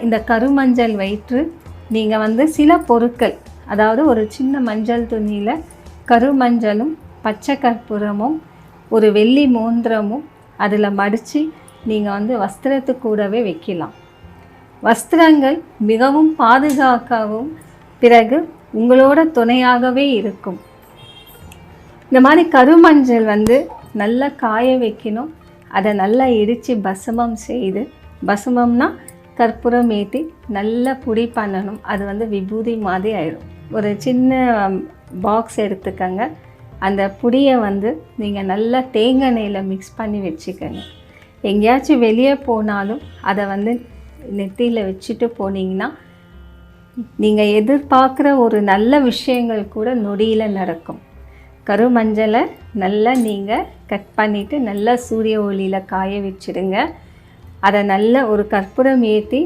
இந்த கருமஞ்சள் வயிற்று நீங்கள் சில பொருட்கள், அதாவது ஒரு சின்ன மஞ்சள் துணியில் கருமஞ்சளும் பச்சை கற்பூரமும் ஒரு வெள்ளி மோந்திரமும் அதில் மடித்து நீங்கள் வஸ்திரத்து கூடவே வைக்கலாம். வஸ்திரங்கள் மிகவும் பாதுகாக்கவும் பிறகு உங்களோட துணையாகவே இருக்கும். இந்த மாதிரி கருமஞ்சள் நல்லா காய வைக்கணும். அதை நல்லா இடித்து பசுமம் செய்து, பசுமம்னா கற்பூரம் ஏற்றி நல்லா பொடி பண்ணணும். அது விபூதி மாதிரி ஆயிடும். ஒரு சின்ன பாக்ஸ் எடுத்துக்கங்க. அந்த பொடியை நீங்கள் நல்லா தேங்காய் எண்ணெயில் மிக்ஸ் பண்ணி வச்சுக்கோங்க. எங்கேயாச்சும் வெளியே போனாலும் அதை நெத்தியில் வச்சுட்டு போனீங்கன்னா நீங்கள் எதிர்பார்க்குற ஒரு நல்ல விஷயங்கள் கூட நொடியில் நடக்கும். கருமஞ்சளை நல்லா நீங்கள் கட் பண்ணிவிட்டு நல்லா சூரிய ஒளியில் காய வச்சுடுங்க. அதை நல்ல ஒரு கற்பூரம் ஏற்றி